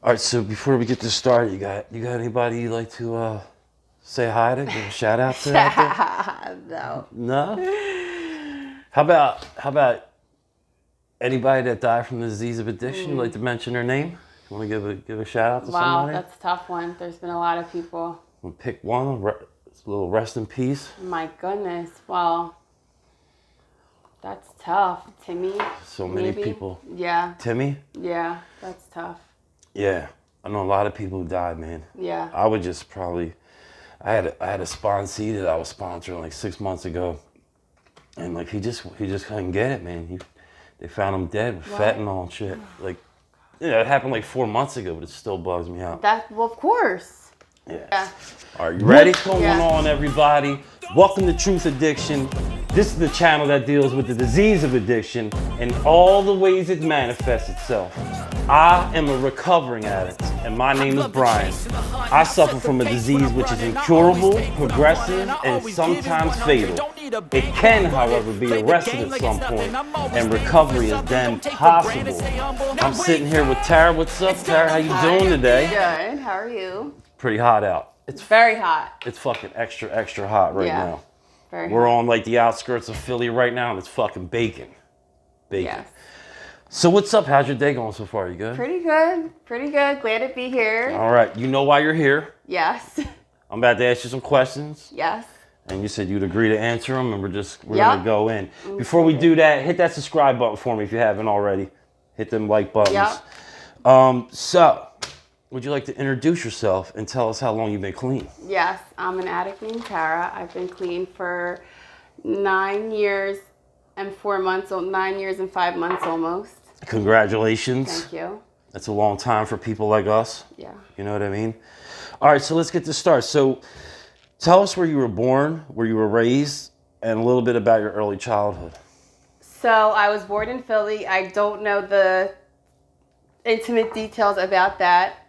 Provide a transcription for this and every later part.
All right, so before we get this started, you got anybody you'd like to say hi to, give a shout out to? No. No? How about anybody that died from the disease of addiction? You'd like to mention their name? You want to give a shout out to somebody? Wow, that's a tough one. There's been a lot of people. We'll pick one, a little rest in peace. My goodness. Well, that's tough. Timmy. So many maybe? people. Yeah. Timmy? Yeah, that's tough. Yeah. I know a lot of people who died, man. Yeah. I would just probably, I had a sponsee that I was sponsoring like 6 months ago. And like he just couldn't get it, man. They found him dead with fentanyl and shit. Like, you know, it happened like 4 months ago, but it still bugs me out. Well, of course. Yeah. All right, you ready? What's going Yeah. on, everybody? Welcome to Truth Addiction. This is the channel that deals with the disease of addiction and all the ways it manifests itself. I am a recovering addict, and my name is Brian. I suffer from a disease which is incurable, progressive, and sometimes fatal. It can, however, be arrested at some point, and recovery is then possible. I'm sitting here with Tara. What's up, Tara? How you doing today? Good. How are you? Pretty hot out. It's very hot. It's fucking extra hot right now. Very We're hot. on like the outskirts of Philly right now, and it's fucking baking. Yes. So what's up? How's your day going so far? You good? Pretty good. Pretty good. Glad to be here. All right. You know why you're here. Yes. I'm about to ask you some questions. Yes. And you said you'd agree to answer them, and we're gonna go in. Before we do that, hit that subscribe button for me if you haven't already. Hit them like buttons. Yep. So, would you like to introduce yourself and tell us how long you've been clean? Yes, I'm an addict named Tara. I've been clean for 9 years and 4 months, 9 years and 5 months almost. Congratulations. Thank you. That's a long time for people like us. Yeah. You know what I mean? All right, so let's get this started. So tell us where you were born, where you were raised, and a little bit about your early childhood. So I was born in Philly. I don't know the intimate details about that.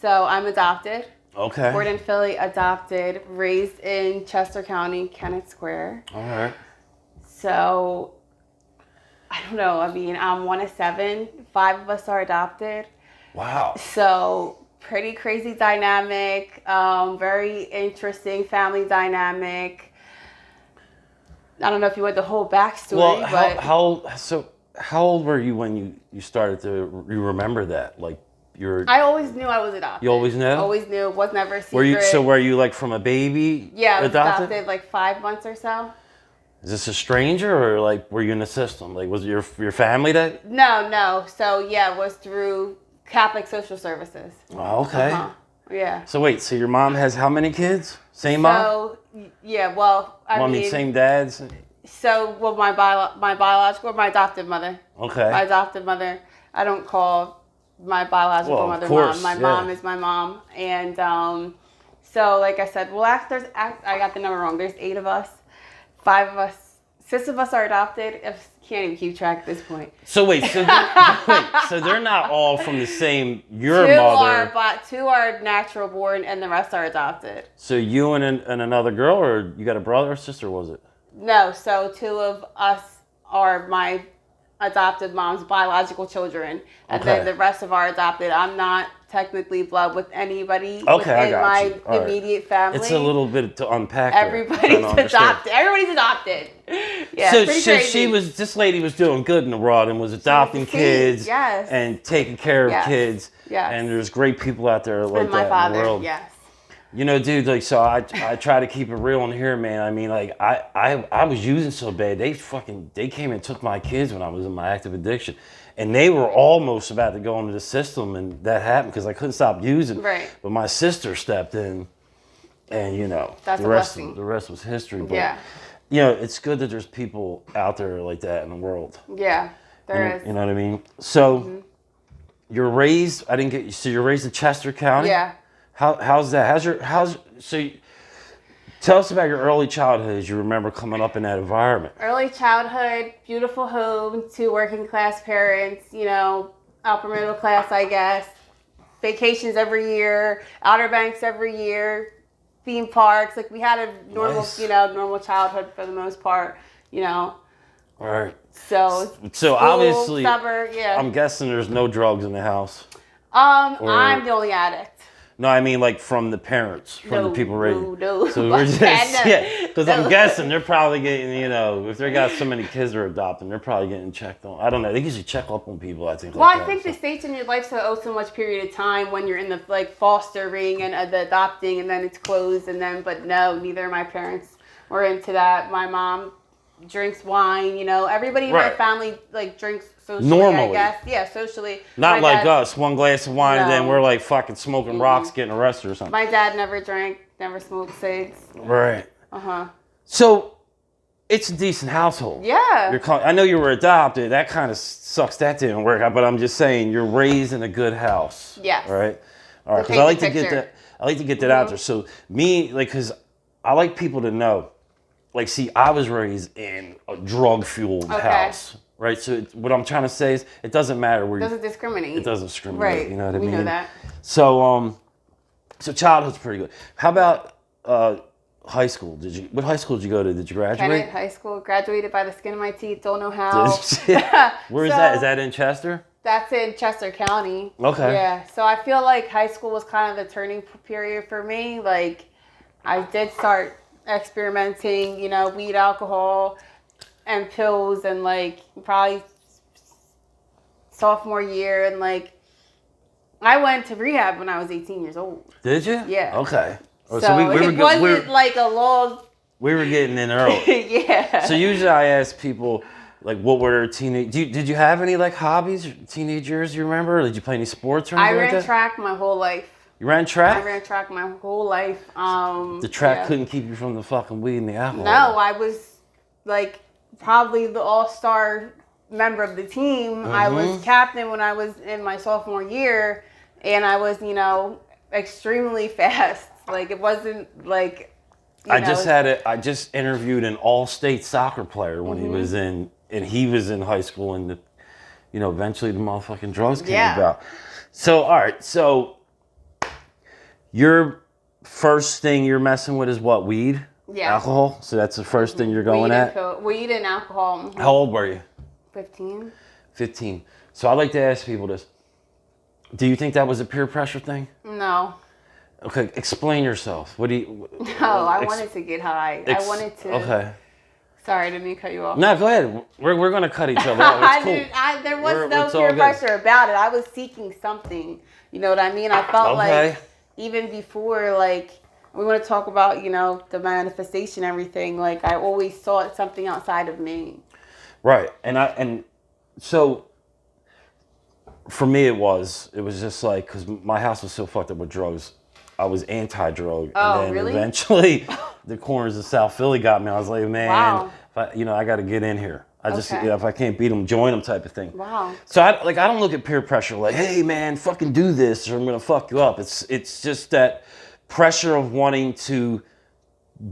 So I'm adopted. Okay. Born in Philly, adopted, raised in Chester County, Kennett Square. All right. So I don't know. I mean, I'm one of 7. 5 of us are adopted. Wow. So pretty crazy dynamic, very interesting family dynamic. I don't know if you want the whole backstory, Well, but how old were you when you started to remember that? Like I always knew I was adopted. You always knew? Always knew. Was never a secret. Were you like from a baby? Yeah, I was adopted like 5 months or so. Is this a stranger or like were you in the system? Like was it your family that? No. So yeah, it was through Catholic Social Services. Oh, okay. Yeah. So wait, so your mom has how many kids? Same mom? So yeah, well, I mean, same dads. So well, my biological, or my adoptive mother. Okay. My adoptive mother. I don't call my biological mother course, mom. My mom is my mom, and so like I said, well, I got the number wrong. There's 8 of us. 5 of us, 6 of us are adopted. Can't even keep track at this point. So wait, so they're not all from the same mother. 2 are natural born, and the rest are adopted. So you and another girl, or you got a brother or sister? Was it? No, so 2 of us are my adopted mom's biological children, and then the rest of our adopted. I'm not technically blood with anybody within my immediate family. It's a little bit to unpack. Everybody's adopted. Everybody's adopted. Yeah, so crazy. this lady was doing good in the world and was adopting kids and taking care of kids. Yes. And there's great people out there like that in the world. Yes. You know, dude, like, so I try to keep it real in here, man. I mean, like, I was using so bad. They came and took my kids when I was in my active addiction. And they were almost about to go into the system, and that happened because I couldn't stop using. Right. But my sister stepped in, and, you know, the rest was history. But, you know, it's good that there's people out there like that in the world. Yeah, there is. You know what I mean? So, you're raised, so you're raised in Chester County? Yeah. How's that? Tell us about your early childhood as you remember coming up in that environment. Early childhood, beautiful home, 2 working class parents, you know, upper middle class, I guess. Vacations every year, Outer Banks every year, theme parks. Like we had a normal, normal childhood for the most part, you know. All right. So obviously, suburb, yeah. I'm guessing there's no drugs in the house. I'm the only addict. No, I mean like from the parents, from the people raising. No. So we're just, because I'm guessing they're probably getting, if they got so many kids they're adopting, they're probably getting checked on. I don't know. They usually check up on people, I think. Well, I think the stage in your life so much period of time when you're in the fostering and the adopting, and then it's closed, but no, neither of my parents were into that. My mom drinks wine, everybody in my family drinks socially, normally, I guess. Yeah, socially. Not my like us, one glass of wine and then we're like fucking smoking rocks, getting arrested or something. My dad never drank, never smoked cigs. Right. Uh-huh. So it's a decent household. Yeah. I know you were adopted. That kind of sucks that didn't work out, but I'm just saying you're raised in a good house. Yes. Right. All right. Because I like to get that. I like to get that out there. So me, because I like people to know. See, I was raised in a drug-fueled house, right? So what I'm trying to say is, it doesn't matter where it doesn't discriminate. It doesn't discriminate. Right. You know what I mean? We know that. So, so childhood's pretty good. How about high school? What high school did you go to? Did you graduate? Kennett High School. Graduated by the skin of my teeth. Don't know how. Where is that? Is that in Chester? That's in Chester County. Okay. Yeah. So I feel like high school was kind of the turning period for me. I did start experimenting, weed, alcohol, and pills, and probably sophomore year, and I went to rehab when I was 18 years old. Did you? Yeah. Okay. So it wasn't a long. We were getting in early. Yeah. So usually I ask people, what were their teenage? Did you have any hobbies, teenage years? You remember? Did you play any sports or anything? I ran track my whole life. You ran track? I ran track my whole life. The track couldn't keep you from the fucking weed and the alcohol. No, I was probably the all-star member of the team. Mm-hmm. I was captain when I was in my sophomore year, and I was, extremely fast. It wasn't I just interviewed an all-state soccer player when he was in high school, and eventually the motherfucking drugs came about. So, all right, so your first thing you're messing with is what? Weed? Yeah. Alcohol? So that's the first thing you're going at? Weed and alcohol. Mm-hmm. How old were you? 15. 15. So I like to ask people this. Do you think that was a peer pressure thing? No. Okay, explain yourself. What do you... No, I wanted to get high. I wanted to... Okay. Sorry, I didn't mean to cut you off. No, go ahead. We're going to cut each other off. It's cool. There was no peer pressure about it. I was seeking something. You know what I mean? I felt even before, we want to talk about, the manifestation, everything. I always sought something outside of me. Right. And so for me, it was just because my house was so fucked up with drugs. I was anti-drug. Oh, and then really? Eventually, the corners of South Philly got me. I was like, man, wow. I got to get in here. If I can't beat them, join them type of thing. Wow. So I don't look at peer pressure hey man, fucking do this or I'm gonna fuck you up. It's just that pressure of wanting to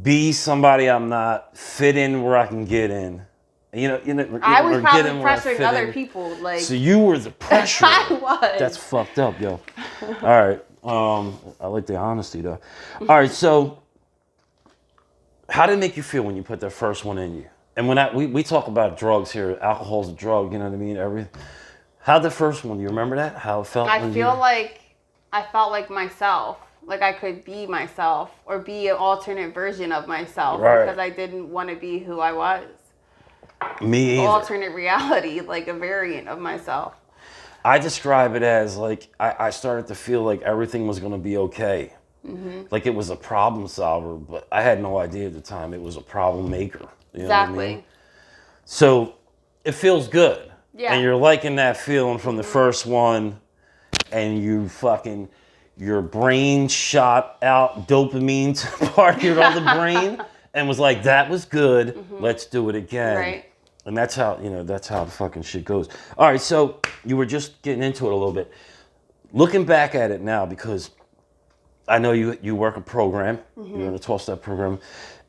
be somebody I'm not, fit in where I can get in. I was probably pressuring other people. So you were the pressure. I was. That's fucked up, yo. All right. I like the honesty though. All right. So how did it make you feel when you put that first one in you? And when we talk about drugs here, alcohol's a drug, you know what I mean? Everything. How'd the first one, do you remember that? How it felt? I felt like myself. I could be myself or be an alternate version of myself because I didn't want to be who I was. Me either. Alternate reality, a variant of myself. I describe it as I started to feel like everything was going to be okay. Mm-hmm. It was a problem solver, but I had no idea at the time it was a problem maker. You know exactly. What I mean? So it feels good. Yeah. And you're liking that feeling from the first one, and your brain shot out dopamine to partied on the brain and was like, that was good. Mm-hmm. Let's do it again. Right. And that's how the fucking shit goes. All right, so you were just getting into it a little bit. Looking back at it now, because I know you work a program, you're in a 12-step program,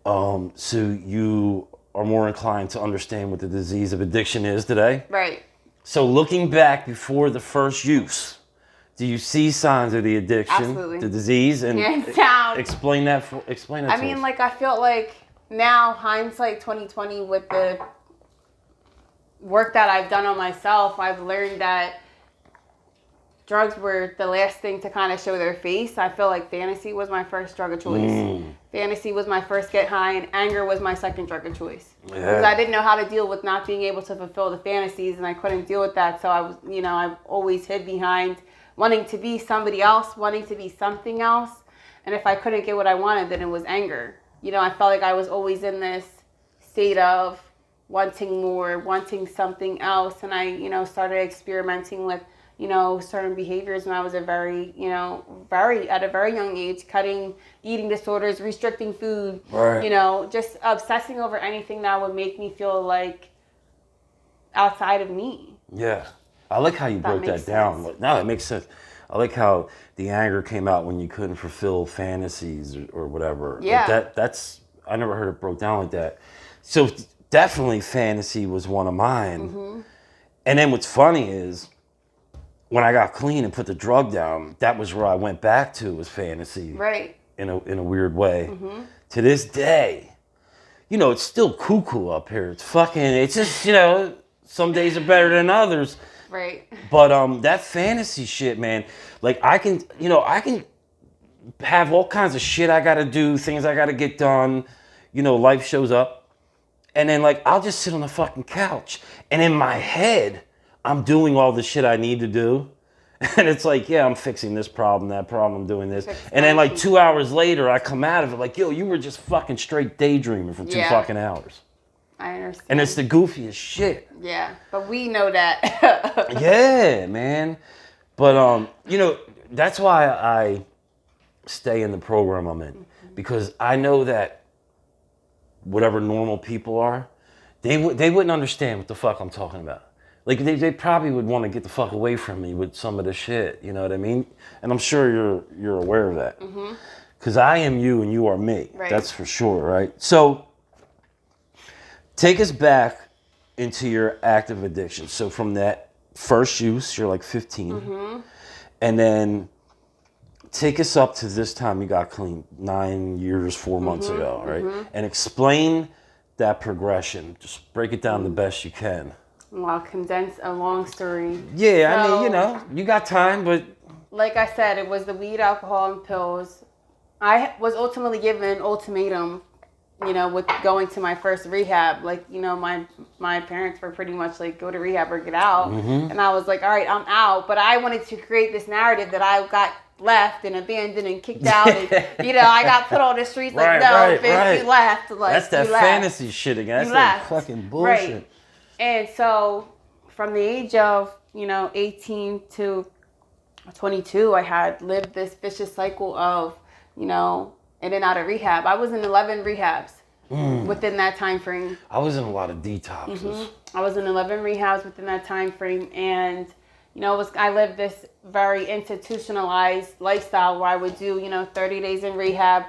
so you are more inclined to understand what the disease of addiction is today. Right. So looking back before the first use, do you see signs of the addiction, absolutely. The disease, and explain that to us. I feel like now, hindsight 2020, with the work that I've done on myself, I've learned that drugs were the last thing to kind of show their face. I feel like fantasy was my first drug of choice. Fantasy was my first get high, and anger was my second drug of choice. Yeah. Because I didn't know how to deal with not being able to fulfill the fantasies, and I couldn't deal with that. So I was, I always hid behind wanting to be somebody else, wanting to be something else. And if I couldn't get what I wanted, then it was anger. I felt like I was always in this state of wanting more, wanting something else. And I, started experimenting with, certain behaviors when I was at a very young age, cutting eating disorders, restricting food, right. Just obsessing over anything that would make me feel like outside of me. Yeah. I like how you broke that down. No, it makes sense. I like how the anger came out when you couldn't fulfill fantasies or whatever. Yeah. Like that's, I never heard it broke down like that. So definitely fantasy was one of mine. Mm-hmm. And then what's funny is when I got clean and put the drug down, that was where I went back to, was fantasy. Right. In a weird way. Mm-hmm. To this day, it's still cuckoo up here. It's just, some days are better than others. Right. But that fantasy shit, man, like I can have all kinds of shit I gotta do, things I gotta get done, life shows up. And then like I'll just sit on the fucking couch. And in my head, I'm doing all the shit I need to do. And it's like, yeah, I'm fixing this problem, that problem, I'm doing this. And then like 2 hours later, I come out of it like, yo, you were just fucking straight daydreaming for 2 fucking hours. I understand. And it's the goofiest shit. Yeah, but we know that. Yeah, man. But, that's why I stay in the program I'm in. Because I know that whatever normal people are, they wouldn't understand what the fuck I'm talking about. Like, they probably would want to get the fuck away from me with some of the shit, you know what I mean? And I'm sure you're aware of that. Because I am you and you are me. Right. That's for sure, right? So, take us back into your active addiction. So from that first use, you're like 15. And then take us up to this time you got clean, 9 years, 4 months ago, right? And explain that progression. Just break it down the best you can. Well, I'll condense a long story. Yeah, so, I mean, you got time, but... Like I said, it was the weed, alcohol, and pills. I was ultimately given an ultimatum, with going to my first rehab. Like, my parents were pretty much like, go to rehab or get out. And I was like, all right, I'm out. But I wanted to create this narrative that I got left and abandoned and kicked out. And, I got put on the streets like, bitch, you left. Like, that's that fantasy shit again. That's that fucking bullshit. Right. And so from the age of, 18 to 22, I had lived this vicious cycle of, in and out of rehab. I was in 11 rehabs within that time frame. I was in a lot of detoxes. I was in 11 rehabs within that time frame. And, I lived this very institutionalized lifestyle where I would do, 30 days in rehab,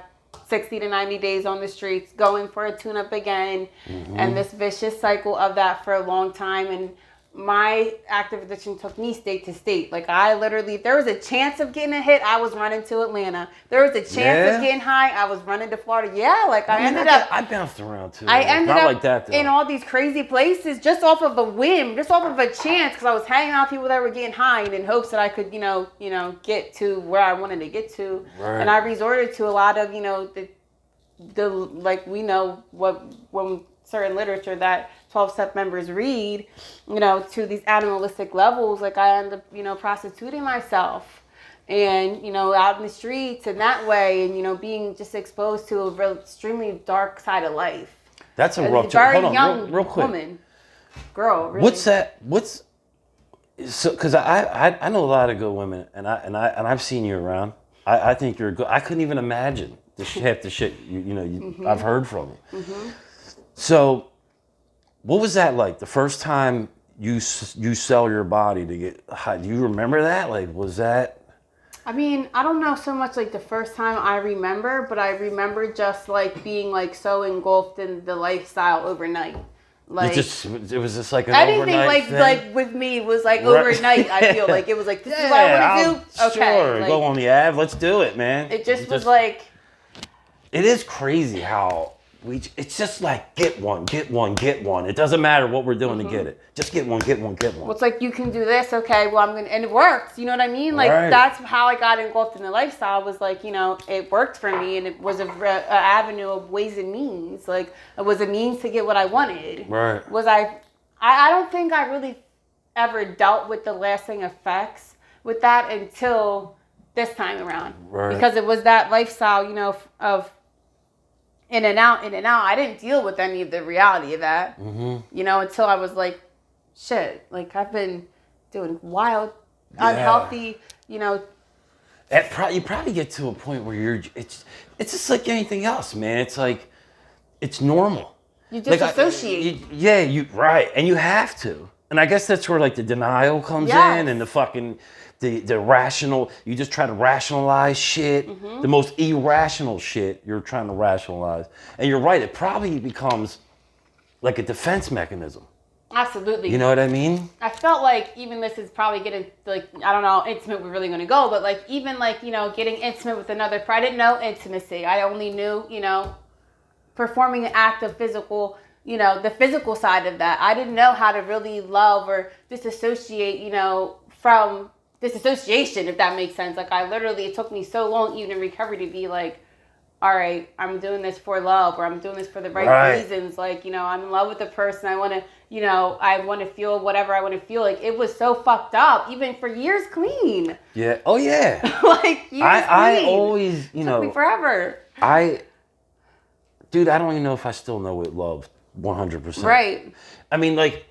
60 to 90 days on the streets, going for a tune-up again, and this vicious cycle of that for a long time. And my active addiction took me state to state. Like, I literally, if there was a chance of getting a hit, I was running to Atlanta. There was a chance of getting high, I was running to Florida. Yeah, like I bounced around too. I ended not up like that, though. In all these crazy places just off of a whim, just off of a chance, because I was hanging out with people that were getting high and in hopes that I could, get to where I wanted to get to. Right. And I resorted to a lot of, the like, we know when certain literature that 12-step members read, to these animalistic levels. Like, I end up, prostituting myself and, out in the streets and that way, and, being just exposed to a real extremely dark side of life. That's a rough very Hold on, young real quick. woman, girl. Really. What's that? So? Because I know a lot of good women, and I've seen you around. I think you're good. I couldn't even imagine half the shit I've heard from you. So, what was that like? The first time you sell your body to get high? Do you remember that? Like, was that? I mean, I don't know so much like the first time I remember, but I remember just like being like so engulfed in the lifestyle overnight. Like, it was just like an anything overnight thing? like with me was like overnight. I feel like it was like, this is what I want to do. Okay, sure, like, go on the Ave. Let's do it, man. It just was like. It is crazy how it's just like get one. It doesn't matter what we're doing to get it. Just get one. Well, it's like, you can do this, okay, well, and it works, you know what I mean? Like, Right. that's how I got engulfed in the lifestyle, was like, it worked for me, and it was a avenue of ways and means. Like, it was a means to get what I wanted. Right. I don't think I really ever dealt with the lasting effects with that until this time around. Right. Because it was that lifestyle, of in and out. I didn't deal with any of the reality of that, until I was like, shit, like, I've been doing wild, unhealthy, You probably get to a point where it's just like anything else, man. It's like, it's normal. You disassociate. Right. And you have to. And I guess that's where like the denial comes in, and the fucking, the rational, you just try to rationalize shit. The most irrational shit you're trying to rationalize. And you're right, it probably becomes like a defense mechanism. Absolutely. You know what I mean? I felt like, even this is probably getting, like, I don't know how intimate we're really going to go, but like, even like, getting intimate with another, I didn't know intimacy. I only knew, performing an act of physical, the physical side of that. I didn't know how to really love or disassociate, from disassociation, if that makes sense. Like, it took me so long, even in recovery, to be like, all right, I'm doing this for love, or I'm doing this for the right reasons. Like, I'm in love with the person. I want to, I want to feel whatever I want to feel. Like, it was so fucked up, even for years clean. Yeah. Oh, yeah. Like, years I clean. always, Took me forever. Dude, I don't even know if I still know what love 100%. Right. I mean, like,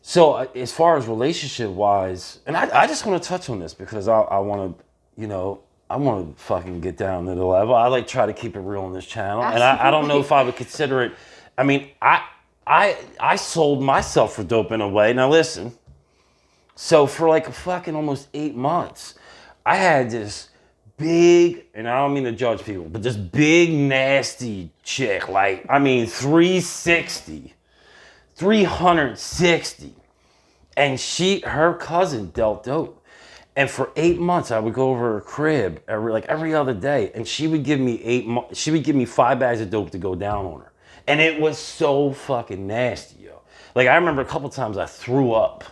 so as far as relationship wise, and I just want to touch on this because I want to, I want to fucking get down to the level. I like try to keep it real on this channel. Absolutely. And I don't know if I would consider it. I mean, I sold myself for dope in a way. Now listen. So for like a fucking almost 8 months, I had this big, and I don't mean to judge people, but this big nasty chick, like, I mean 360. And her cousin dealt dope. And for 8 months, I would go over her crib every other day, and she would give me 5 bags of dope to go down on her. And it was so fucking nasty, yo. Like, I remember a couple times I threw up,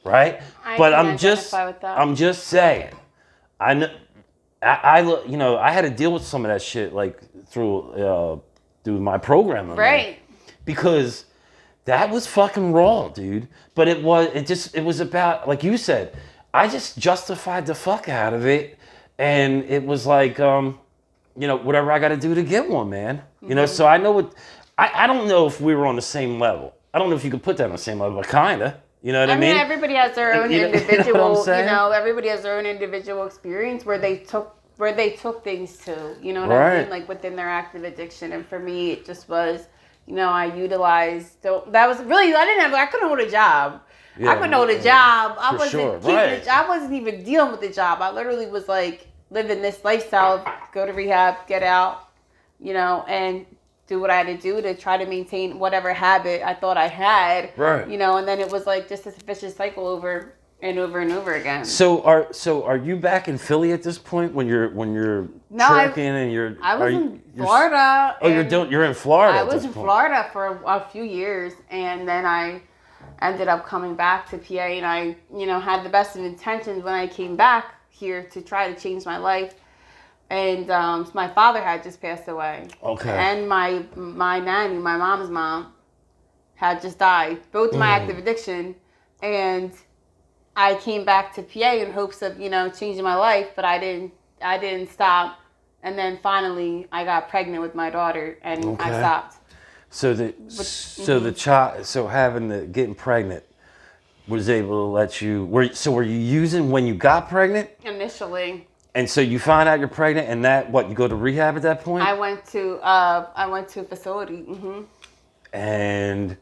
right? But I'm just saying, I had to deal with some of that shit, like, through my programming. Right. Because that was fucking raw, dude. But it was about, like you said, I just justified the fuck out of it, and it was like, whatever I got to do to get one, man. So I know I don't know if we were on the same level. I don't know if you could put that on the same level, but kinda. You know what I mean? Everybody has their own individual, you know what I'm saying? Everybody has their own individual experience where they took things to, you know what I mean? Like, within their active addiction. And for me, it just was, I utilized, that was really, I couldn't hold a job. I couldn't hold a job. I wasn't even dealing with the job. I literally was like living this lifestyle, go to rehab, get out, and do what I had to do to try to maintain whatever habit I thought I had. Right. And then it was like just this vicious cycle over and over and over again. So are you back in Philly at this point when you're tricking and you're? I was in Florida. Oh, you're in Florida. I was in Florida for a few years, and then I ended up coming back to PA, and I, had the best of intentions when I came back here to try to change my life. And my father had just passed away. Okay. And my nanny, my mom's mom, had just died. Both my active addiction. And I came back to PA in hopes of, changing my life, but I didn't stop. And then finally I got pregnant with my daughter, and I stopped. So getting pregnant was able to let you, were you using when you got pregnant? Initially. And so you find out you're pregnant, and you go to rehab at that point? I went to a facility. Mm-hmm. And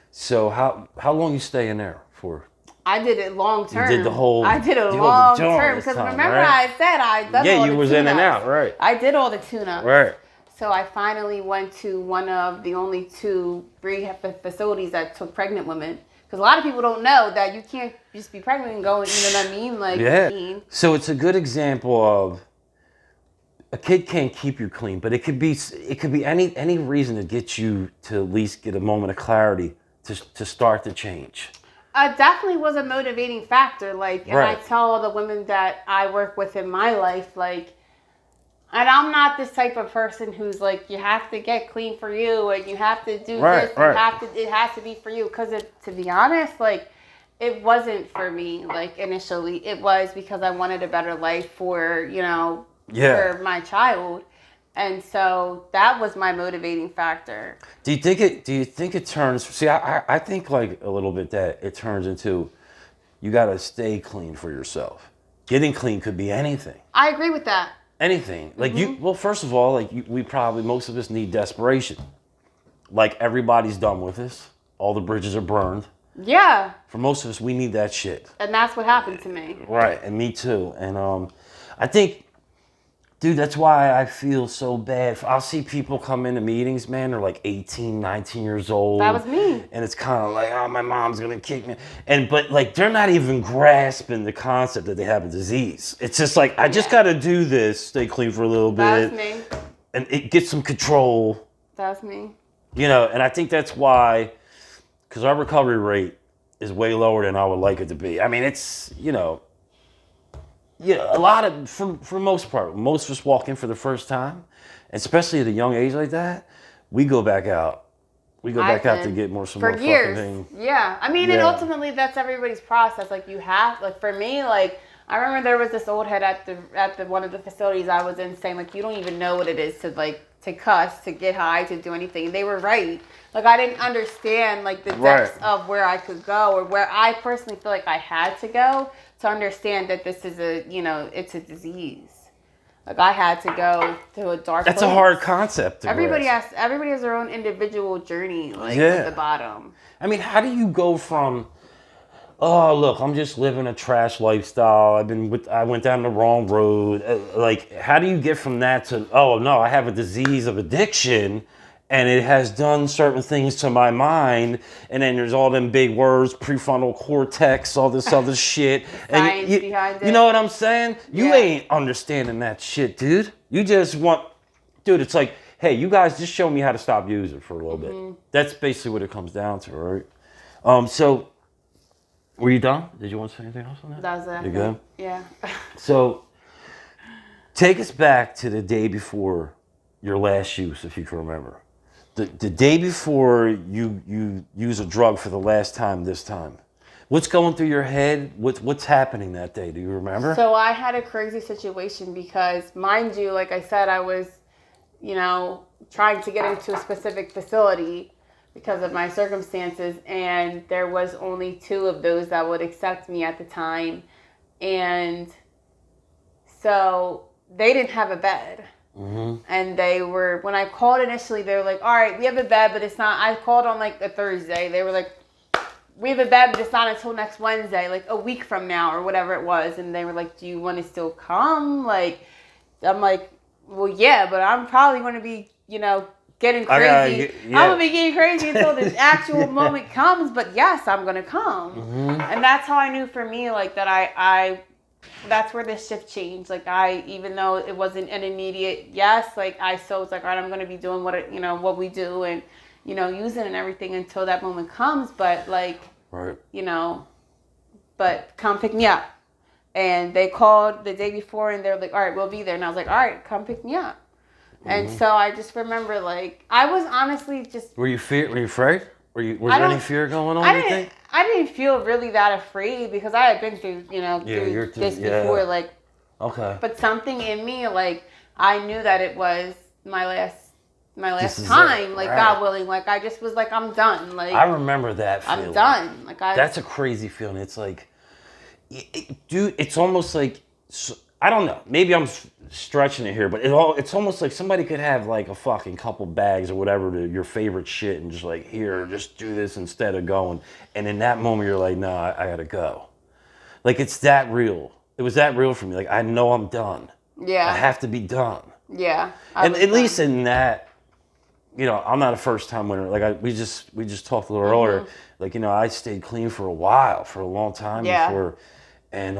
so how long you stay in there for? I did it long term. You did the whole. I did it long term because remember I said I done all the tune-ups. Yeah, you was in and out, right? I did all the tune-ups. Right. So I finally went to one of the only 2 rehab facilities that took pregnant women. Because a lot of people don't know that you can't just be pregnant and go, you know what I mean? Like, yeah. So it's a good example of a kid can't keep you clean, but it could be any reason to get you to at least get a moment of clarity to start to change. Definitely was a motivating factor. Like, and Right. I tell all the women that I work with in my life, like, and I'm not this type of person who's like, you have to get clean for you and you have to do this. It has to be for you. Because to be honest, like, it wasn't for me. Like, initially, it was because I wanted a better life for, for my child. And so that was my motivating factor. Do you think it turns? See, I think like a little bit that it turns into, you got to stay clean for yourself. Getting clean could be anything. I agree with that. Anything. Like well, first of all, like most of us need desperation. Like everybody's done with this. All the bridges are burned. Yeah. For most of us, we need that shit. And that's what happened to me. Right, and me too. And I think, dude, that's why I feel so bad. I'll see people come into meetings, man, they're like 18, 19 years old. That was me. And it's kind of like, oh, my mom's going to kick me. But like, they're not even grasping the concept that they have a disease. It's just like, I just got to do this, stay clean for a little bit. That's me. And it gets some control. That's me. And I think that's why, because our recovery rate is way lower than I would like it to be. I mean, it's, a lot of, for most part, most of us walk in for the first time, especially at a young age like that, we go back out. We go back out to get some more years. fucking thing. Yeah. I mean, and ultimately that's everybody's process. Like you have, like for me, like I remember there was this old head at the one of the facilities I was in saying like, you don't even know what it is to cuss, to get high, to do anything. They were right. Like I didn't understand like the depths of where I could go or where I personally feel like I had to go to understand that this is it's a disease. Like I had to go to a dark That's place. a hard concept to everybody grasp. everybody has their own individual journey, like at the bottom. I mean, how do you go from, oh look, I'm just living a trash lifestyle, I went down the wrong road. Like, how do you get from that to, oh no, I have a disease of addiction and it has done certain things to my mind, and then there's all them big words, prefrontal cortex, all this other shit. Science behind it. You know what I'm saying? You ain't understanding that shit, dude. You just want, dude, it's like, hey, you guys just show me how to stop using for a little bit. That's basically what it comes down to, right? So, were you done? Did you want to say anything else on that? That was it. You good? Yeah. So, take us back to the day before your last use, if you can remember. The day before you use a drug for the last time this time. What's going through your head? What's happening that day? Do you remember? So I had a crazy situation because, mind you, like I said, I was, trying to get into a specific facility because of my circumstances, and there was only 2 of those that would accept me at the time. And so they didn't have a bed. Mm-hmm. And when I called initially, they were like, all right, we have a bed, but it's not, I called on like a Thursday. They were like, we have a bed, but it's not until next Wednesday, like a week from now or whatever it was. And they were like, do you want to still come? Like, I'm like, well, yeah, but I'm probably going to be, getting crazy. I'm going to be getting crazy until the actual moment comes. But yes, I'm going to come. Mm-hmm. And that's how I knew for me, like that that's where the shift changed. Like even though it wasn't an immediate yes, like I still was like, all right, I'm going to be doing what we do and, using and everything until that moment comes. But like, but come pick me up. And they called the day before and they're like, all right, we'll be there. And I was like, all right, come pick me up. Mm-hmm. And so I just remember like, I was honestly just. Were you afraid? Was there any fear going on, you think? I didn't feel really that afraid because I had been through, this before, like. Okay. But something in me, like, I knew that it was my last time, like, God willing. Like, I just was like, I'm done. Like, I remember that feeling. I'm done. Like, that's a crazy feeling. It's like, dude, it's almost like, I don't know. Maybe I'm stretching it here, but it's almost like somebody could have like a fucking couple bags or whatever your favorite shit and just like, here, just do this instead of going. And in that moment, you're like, no, I gotta go. Like, it's that real. It was that real for me. Like, I know I'm done. Yeah. I have to be done. Yeah. And at least in that, I'm not a first time winner. Like we just talked a little earlier. Like, I stayed clean for a long time before. And,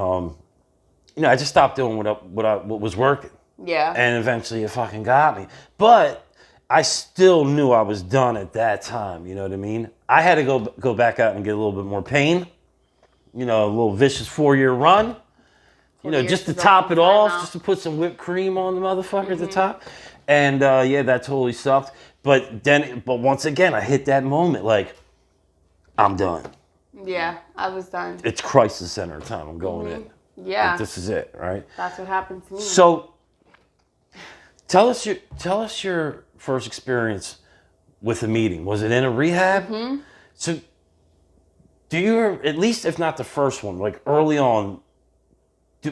I just stopped doing what was working. Yeah. And eventually it fucking got me. But I still knew I was done at that time. You know what I mean? I had to go back out and get a little bit more pain. You know, a little vicious 4-year run. You know, just to top it off, just to put some whipped cream on the motherfucker at the top. And yeah, that totally sucked. But once again, I hit that moment like, I'm done. Yeah, I was done. It's crisis center time. I'm going in. Yeah. Like, this is it, right? That's what happened to me. So, tell us your first experience with a meeting. Was it in a rehab? So, do you, at least if not the first one, like early on,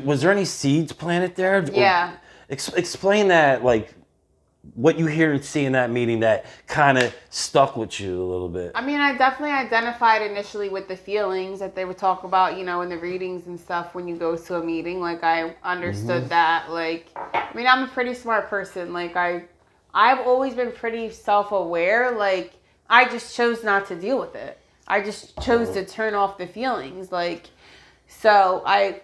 was there any seeds planted there? Yeah. Explain that, like, what you hear and see in that meeting that kind of stuck with you a little bit. I mean, I definitely identified initially with the feelings that they would talk about, you know, in the readings and stuff when you go to a meeting. Like, I understood that. Like, I mean, I'm a pretty smart person. Like, I've always been pretty self-aware. Like, I just chose not to deal with it. I just chose to turn off the feelings. Like, so I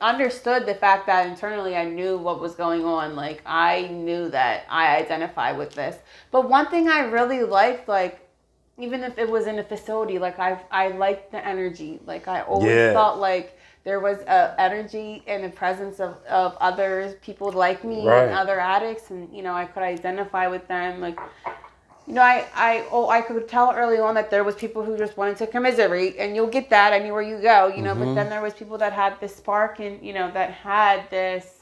understood the fact that internally I knew what was going on. Like, I knew that I identify with this. But one thing I really liked, like, even if it was in a facility, like, I liked the energy. Like, I always felt like there was a energy and a presence of other people like me and other addicts. And, you know, I could identify with them. Like, you know, I could tell early on that there was people who just wanted to commiserate, and you'll get that anywhere you go, you know, but then there was people that had this spark and, you know, that had this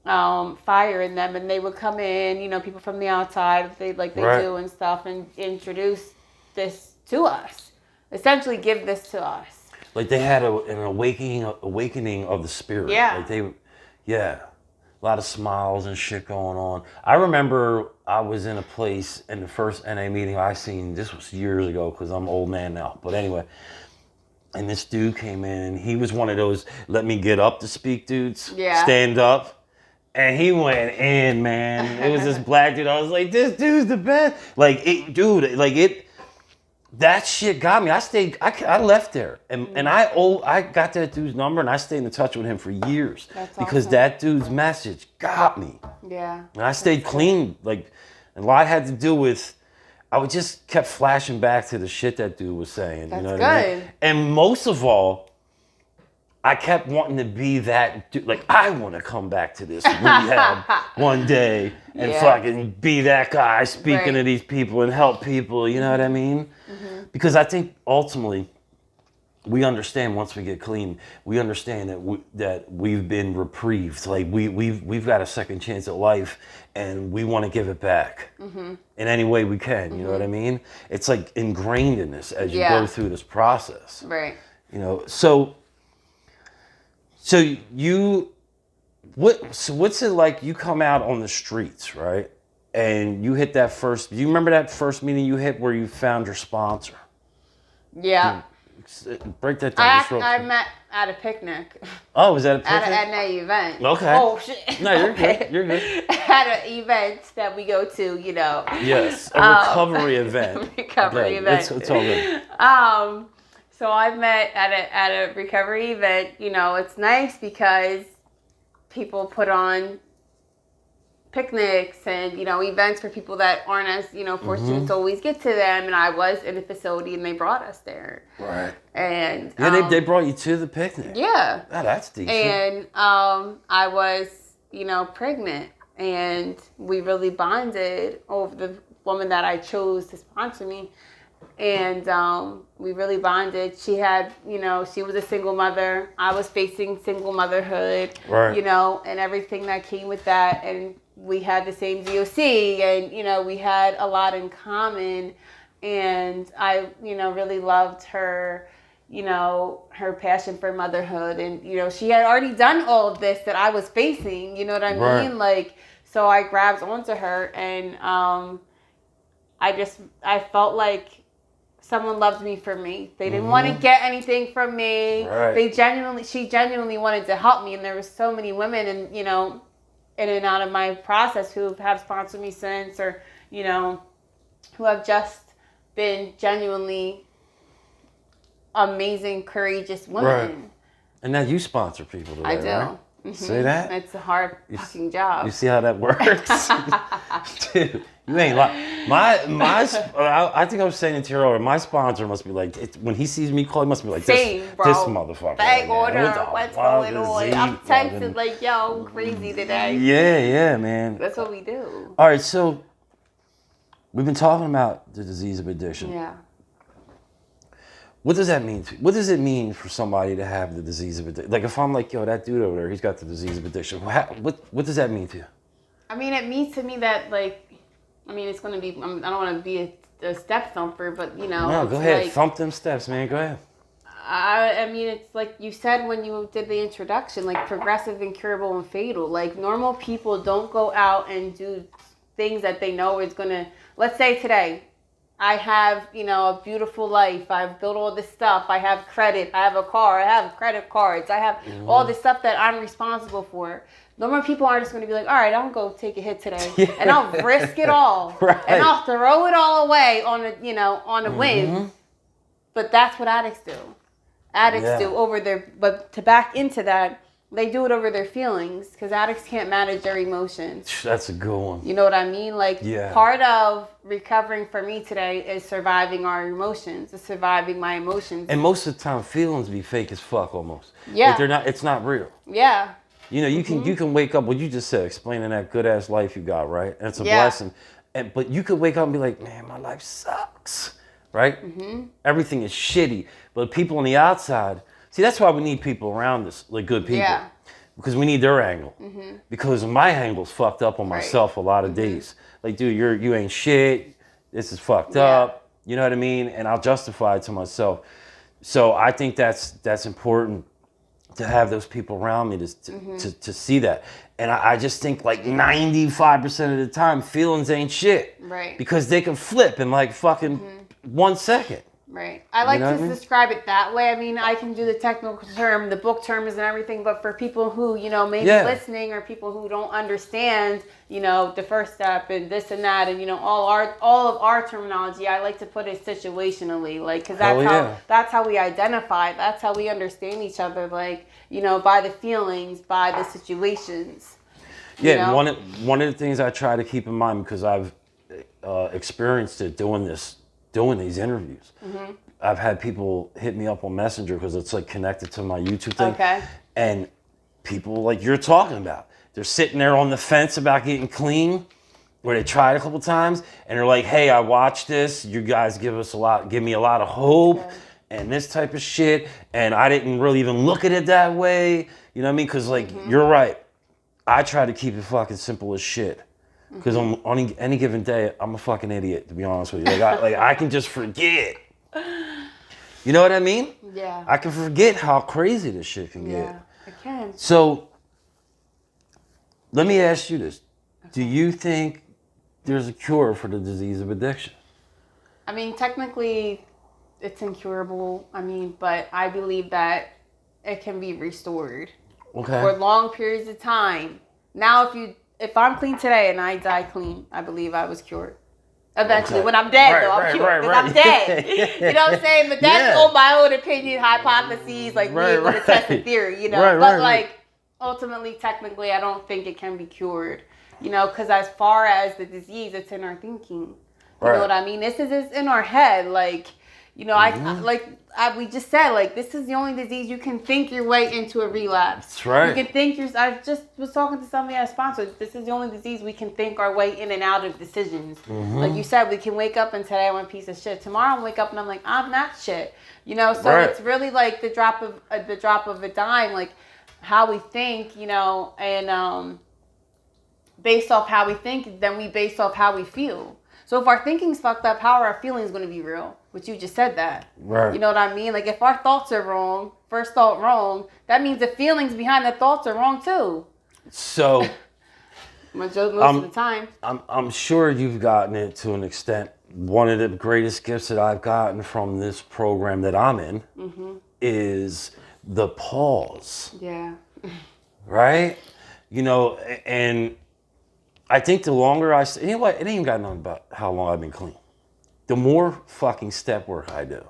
fire in them, and they would come in, you know, people from the outside, they do and stuff, and introduce this to us, essentially give this to us. Like, they had an awakening of the spirit. Yeah. Like, a lot of smiles and shit going on. I remember I was in a place in the first NA meeting I seen, this was years ago because I'm an old man now, but anyway, and this dude came in, he was one of those let me get up to speak dudes, stand up, and he went in, man. It was this black dude. I was like, this dude's the best. Like, that shit got me. I left there, and I got that dude's number, and I stayed in touch with him for years. That's because awesome. that dude's message got me. Yeah. And I stayed clean. Like, a lot had to do with, I would just kept flashing back to the shit that dude was saying. That's you know what good. I mean? And most of all, I kept wanting to be that dude. Like, I want to come back to this rehab one day and fucking be that guy speaking to these people and help people. You know what I mean? Because I think ultimately we understand once we get clean, we understand that we've been reprieved. Like, we've got a second chance at life, and we want to give it back in any way we can. You know what I mean? It's like ingrained in us as you go through this process. Right. You know, so what's it like? You come out on the streets, right? And you hit that first. Do you remember that first meeting you hit where you found your sponsor? Yeah. Break that down. I met at a picnic. Oh, was that a picnic? At an event. Okay. Oh, shit. No, you're good. You're good. At an event that we go to, you know. Yes, a recovery event. Recovery event. It's all good. So I met at a recovery event. You know, it's nice because people put on picnics and, you know, events for people that aren't as, you know, fortunate to always get to them. And I was in a facility and they brought us there. Right. And they brought you to the picnic. Yeah. Oh, that's decent. And I was, you know, pregnant, and we really bonded over the woman that I chose to sponsor me. And we really bonded. She had, you know, she was a single mother. I was facing single motherhood, you know, and everything that came with that. And we had the same DOC, and, you know, we had a lot in common. And I, you know, really loved her, you know, her passion for motherhood. And, you know, she had already done all of this that I was facing, you know what I mean? Like, so I grabbed onto her, and I felt like someone loved me for me. They didn't want to get anything from me. She genuinely wanted to help me. And there were so many women, and, you know, in and out of my process who have sponsored me since, or, you know, who have just been genuinely amazing, courageous women. And now you sponsor people today, I do. right? See that? It's a hard fucking job. You see how that works? Dude, you ain't lying. I think I was saying it to you earlier, my sponsor must be like, when he sees me call, he must be like, Same, this bro. motherfucker. Bag right order, now. what's going on? I'm texting like, yo, I'm crazy today. Yeah, man. That's what we do. All right, so we've been talking about the disease of addiction. Yeah. What does that mean? What does it mean for somebody to have the disease of addiction? Like if I'm like, yo, that dude over there, he's got the disease of addiction. What does that mean to you? I mean, it means to me that it's going to be, I don't want to be a step thumper, but No, go ahead. Thump them steps, man. Go ahead. I mean, it's like you said when you did the introduction, like progressive, incurable, and fatal. Like normal people don't go out and do things that they know is going to, let's say today, I have, a beautiful life. I've built all this stuff. I have credit. I have a car. I have credit cards. I have all this stuff that I'm responsible for. Normal people aren't just going to be like, all right, I'll go take a hit today, and I'll risk it all, and I'll throw it all away on a whim. But that's what addicts do. Addicts do but to back into that, they do it over their feelings because addicts can't manage their emotions. That's a good one. You know what I mean? Part of recovering for me today is surviving our emotions, is surviving my emotions. And most of the time, feelings be fake as fuck almost. Yeah. Like they're not. It's not real. Yeah. You can wake up. What you just said, explaining that good ass life you got, right? And it's a blessing. But you could wake up and be like, man, my life sucks, right? Mm-hmm. Everything is shitty. But people on the outside. See, that's why we need people around us, like good people. Yeah. Because we need their angle. Mm-hmm. Because my angle's fucked up on myself a lot of days. Like, dude, you ain't shit. This is fucked up. You know what I mean? And I'll justify it to myself. So I think that's important to have those people around me to see that. And I just think like 95% of the time, feelings ain't shit. Right. Because they can flip in like fucking 1 second. Right. I like to describe it that way. I mean, I can do the technical term, the book terms and everything, but for people who, maybe listening or people who don't understand, the first step and this and that and, all of our terminology, I like to put it situationally, like, because that's how we identify. That's how we understand each other, like, by the feelings, by the situations. Yeah. One of the things I try to keep in mind, because I've experienced it doing these interviews. Mm-hmm. I've had people hit me up on Messenger because it's like connected to my YouTube thing. Okay. And people like you're talking about, they're sitting there on the fence about getting clean, where they tried a couple times, and they're like, hey, I watched this. You guys give me a lot of hope and this type of shit. And I didn't really even look at it that way. You know what I mean? Because you're right. I try to keep it fucking simple as shit. Because on any given day, I'm a fucking idiot, to be honest with you. I can just forget. You know what I mean? Yeah. I can forget how crazy this shit can get. Yeah, I can. So, let me ask you this. Do you think there's a cure for the disease of addiction? I mean, technically, it's incurable. But I believe that it can be restored. Okay. For long periods of time. Now, if I'm clean today and I die clean, I believe I was cured. Eventually, when I'm dead, I'm cured because I'm dead. You know what I'm saying? But that's all my own opinion, hypotheses, like me able to test a theory, But ultimately, technically, I don't think it can be cured, because as far as the disease, it's in our thinking. You know what I mean? This is in our head, we just said, this is the only disease you can think your way into a relapse. That's right. You can think I just was talking to somebody I sponsored. This is the only disease we can think our way in and out of decisions. Mm-hmm. Like you said, we can wake up and today I'm a piece of shit. Tomorrow I wake up and I'm like, I'm not shit. So it's really like the drop of a dime, like how we think, and based off how we think, then we base off how we feel. So if our thinking's fucked up, how are our feelings going to be real? Which you just said that. Right. You know what I mean? Like if our thoughts are wrong, first thought wrong, that means the feelings behind the thoughts are wrong too. So most of the time. I'm sure you've gotten it to an extent. One of the greatest gifts that I've gotten from this program that I'm in is the pause. Yeah. Right? And I think the longer it ain't even got nothing about how long I've been clean. The more fucking step work I do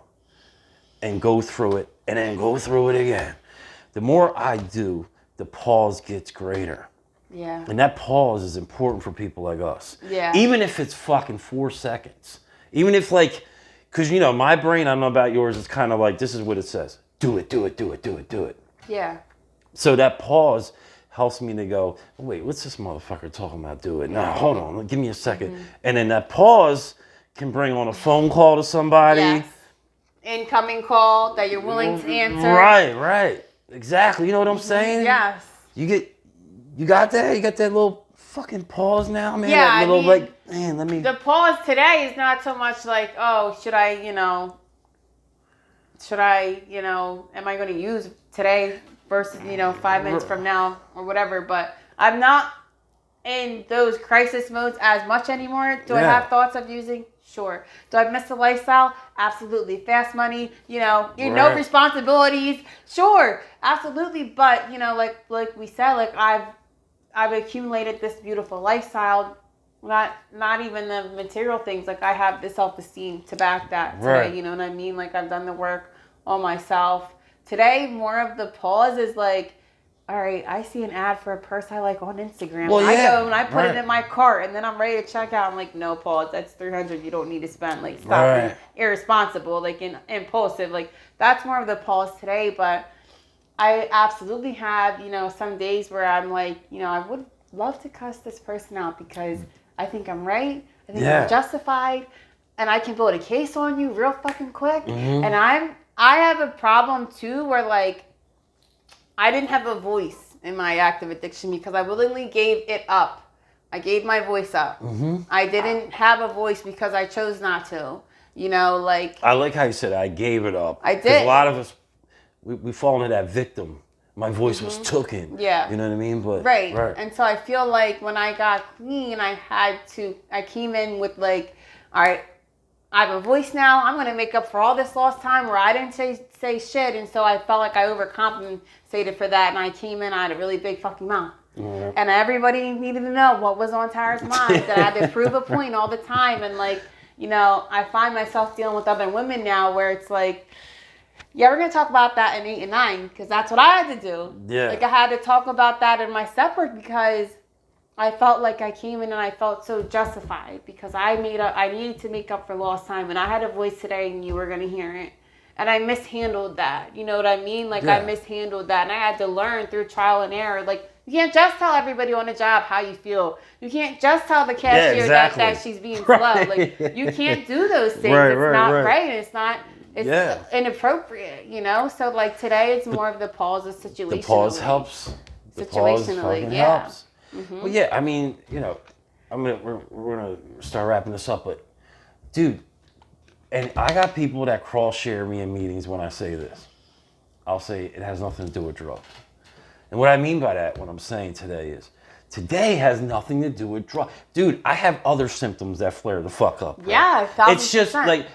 and go through it and then go through it again, the more I do, the pause gets greater. Yeah. And that pause is important for people like us. Yeah. Even if it's fucking 4 seconds. Even if like, because you know, my brain, I don't know about yours, it's kind of like, this is what it says. Do it, do it, do it, do it, do it. Yeah. So that pause helps me to go, wait, what's this motherfucker talking about? Do it. Nah, hold on, give me a second. And then that pause can bring on a phone call to somebody. Yes. Incoming call that you're willing to answer. Right. Exactly. You know what I'm saying? Yes. You got that? You got that little fucking pause now, man? Yeah, That little, I mean, like, man, let me... The pause today is not so much like, oh, am I going to use today versus, 5 minutes from now or whatever. But I'm not in those crisis modes as much anymore. Do I have thoughts of using? Sure. Do I miss the lifestyle? Absolutely. Fast money, no responsibilities. Sure, absolutely. But, like we said, like I've accumulated this beautiful lifestyle, not even the material things. Like I have the self-esteem to back that today. Right. You know what I mean? Like I've done the work on myself. Today, more of the pause is like, all right, I see an ad for a purse I like on Instagram. Well, I yeah, go and I put it in my cart, and then I'm ready to check out. I'm like, no, pause. That's $300. You don't need to spend. Like, stop being irresponsible, like impulsive. Like that's more of the pause today. But I absolutely have, some days where I'm like, I would love to cuss this person out because I think I'm right. I think I'm justified, and I can build a case on you real fucking quick. Mm-hmm. And I have a problem too, where like, I didn't have a voice in my active addiction because I willingly gave it up. I gave my voice up. Mm-hmm. I didn't have a voice because I chose not to. Like... I like how you said I gave it up. I did. Because a lot of us, we fall into that victim. My voice was taken. Yeah. You know what I mean? But right. And so I feel like when I got clean, I came in with like, all right, I have a voice now. I'm going to make up for all this lost time where I didn't say shit. And so I felt like I overcompensated for that. And I came in, I had a really big fucking mouth. Mm-hmm. And everybody needed to know what was on Tara's mind. That I had to prove a point all the time. And like, I find myself dealing with other women now where it's like, yeah, we're going to talk about that in 8 and 9 because that's what I had to do. Yeah. Like I had to talk about that in my step work because I felt like I came in and I felt so justified because I needed to make up for lost time, and I had a voice today and you were going to hear it. And I mishandled that. You know what I mean? Like I mishandled that, and I had to learn through trial and error. Like you can't just tell everybody on the job how you feel. You can't just tell the cashier that she's being slow. Like you can't do those things. It's not right. It's not. It's inappropriate. So like today it's more of the pause of situationally. The pause helps. The pause fucking helps. Mm-hmm. Well, yeah, I mean, we're gonna start wrapping this up, but dude, and I got people that cross share me in meetings when I say this. I'll say it has nothing to do with drugs. And what I mean by that, what I'm saying today is, today has nothing to do with drugs. Dude, I have other symptoms that flare the fuck up. Right? Yeah, 1,000%. It's just like,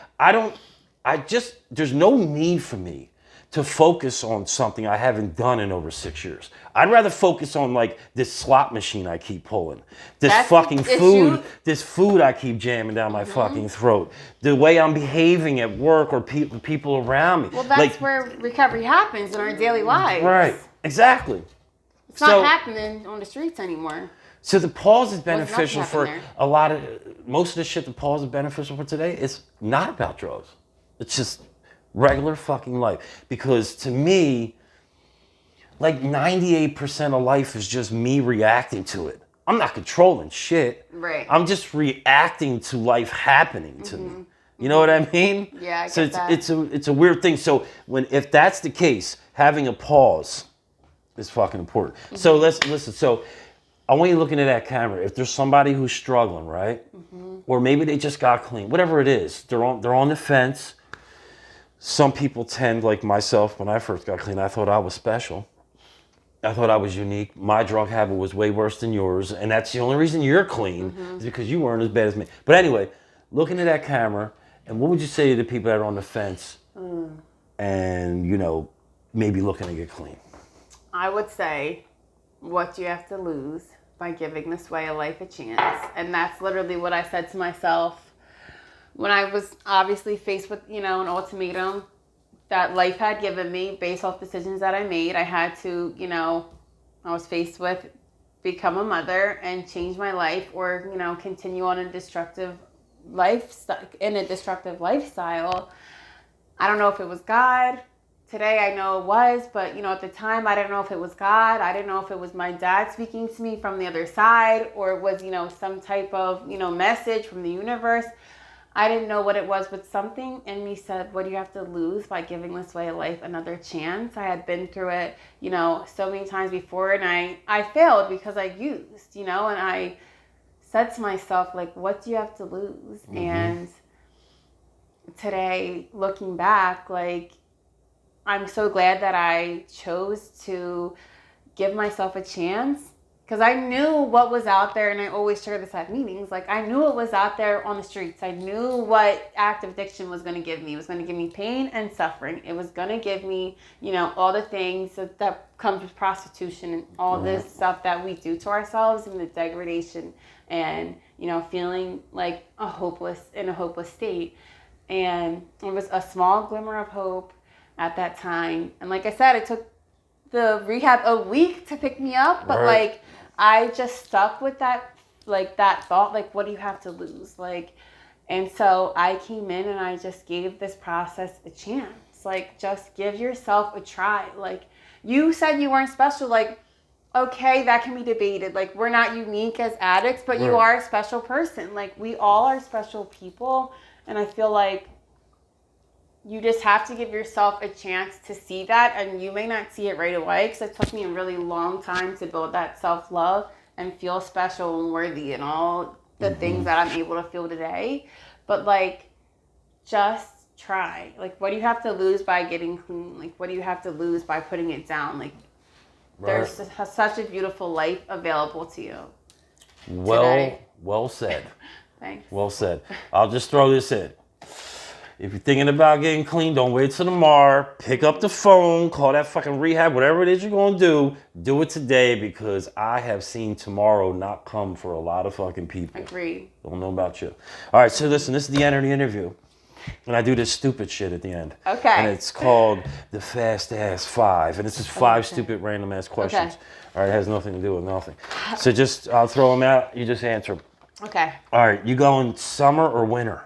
there's no need for me to focus on something I haven't done in over 6 years. I'd rather focus on like this slot machine I keep pulling, this food I keep jamming down my fucking throat, the way I'm behaving at work or people around me. Well, that's where recovery happens in our daily lives. Right, exactly. It's not happening on the streets anymore. So the pause is beneficial for most of the shit the pause is beneficial for today. It's not about drugs. It's just regular fucking life. Because to me, like 98% of life is just me reacting to it. I'm not controlling shit. Right. I'm just reacting to life happening to me. You know what I mean? Yeah, I get that. It's a weird thing. So if that's the case, having a pause is fucking important. Mm-hmm. So let's listen. So I want you looking at that camera. If there's somebody who's struggling, right? Mm-hmm. Or maybe they just got clean, whatever it is, they're on the fence. Some people tend, like myself, when I first got clean, I thought I was special. I thought I was unique. My drug habit was way worse than yours. And that's the only reason you're clean is because you weren't as bad as me. But anyway, looking at that camera, and what would you say to the people that are on the fence and, maybe looking to get clean? I would say, what do you have to lose by giving this way of life a chance? And that's literally what I said to myself when I was obviously faced with, an ultimatum that life had given me based off decisions that I made. I had to, I was faced with become a mother and change my life, or, you know, continue on a destructive lifestyle. I don't know if it was God. Today I know it was, but, you know, at the time I didn't know if it was God. I didn't know if it was my dad speaking to me from the other side, or it was, you know, some type of, you know, message from the universe. I didn't know what it was, but something in me said, what do you have to lose by giving this way of life another chance? I had been through it, you know, so many times before, and I failed because I used, you know, and I said to myself, like, what do you have to lose? Mm-hmm. And today, looking back, like, I'm so glad that I chose to give myself a chance, because I knew what was out there, and I always share this at meetings. Like, I knew what was out there on the streets. I knew what active addiction was going to give me. It was going to give me pain and suffering. It was going to give me, you know, all the things that comes with prostitution and all this stuff that we do to ourselves, and the degradation and, you know, feeling like in a hopeless state. And it was a small glimmer of hope at that time. And like I said, it took the rehab a week to pick me up, but like, I just stuck with that, like, that thought, like, what do you have to lose? Like, and so I came in and I just gave this process a chance. Like, just give yourself a try. Like, you said you weren't special. Like, okay, that can be debated. Like, we're not unique as addicts, but you are a special person. Like, we all are special people. And I feel like you just have to give yourself a chance to see that, and you may not see it right away, because it took me a really long time to build that self-love and feel special and worthy and all the things that I'm able to feel today. But, like, just try. Like, what do you have to lose by getting clean? Like, what do you have to lose by putting it down? Like, there's such a beautiful life available to you. Well said. Thanks. Well said. I'll just throw this in. If you're thinking about getting clean, don't wait till tomorrow. Pick up the phone, call that fucking rehab, whatever it is you're going to do it today, because I have seen tomorrow not come for a lot of fucking people. Agreed. Don't know about you. All right, so listen, this is the end of the interview. And I do this stupid shit at the end. Okay. And it's called the Fast Ass 5. And it's just 5 stupid random ass questions. Okay. All right, it has nothing to do with nothing. So just, I'll throw them out. You just answer them. Okay. All right, you going summer or winter?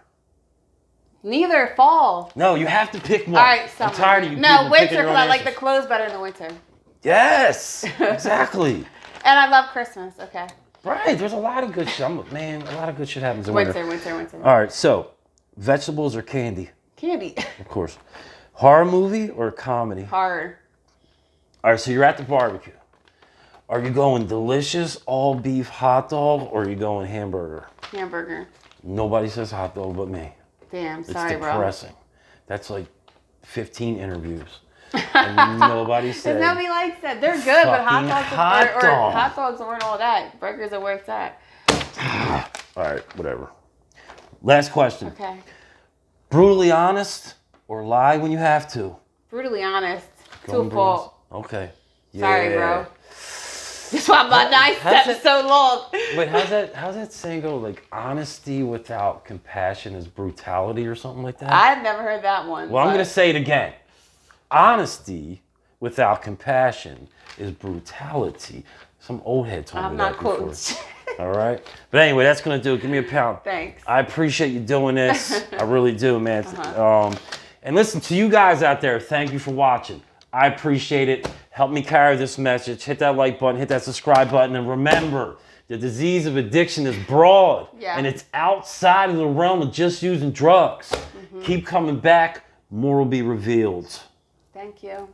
Neither. Fall. No, you have to pick one. All right, summer. I'm tired of you. No, people winter, picking your because own I like the answers. clothes better in the winter. Yes, exactly. And I love Christmas. Okay. Right, there's a lot of good shit. Man, a lot of good shit happens in winter. Winter. All right, so vegetables or candy? Candy. Of course. Horror movie or comedy? Horror. All right, so you're at the barbecue. Are you going delicious all beef hot dog, or are you going hamburger? Hamburger. Nobody says hot dog but me. Damn, It's sorry, bro. depressing. That's like 15 interviews. And nobody said. Nobody likes that. They're good, but hot dogs aren't all that. Burgers are where it's at. All right, whatever. Last question. Okay. Brutally honest or lie when you have to? Brutally honest. Going To a fault. Okay. Yeah. Sorry, bro. That's why my knife stepped so long. Wait, how's that saying go? Like, honesty without compassion is brutality or something like that? I've never heard that one. Well, I'm going to say it again. Honesty without compassion is brutality. Some old head told me that before. I'm not quoting. All right? But anyway, that's going to do it. Give me a pound. Thanks. I appreciate you doing this. I really do, man. And listen, to you guys out there, thank you for watching. I appreciate it. Help me carry this message. Hit that like button, hit that subscribe button, and remember, the disease of addiction is broad, and it's outside of the realm of just using drugs. Keep coming back. More will be revealed. Thank you.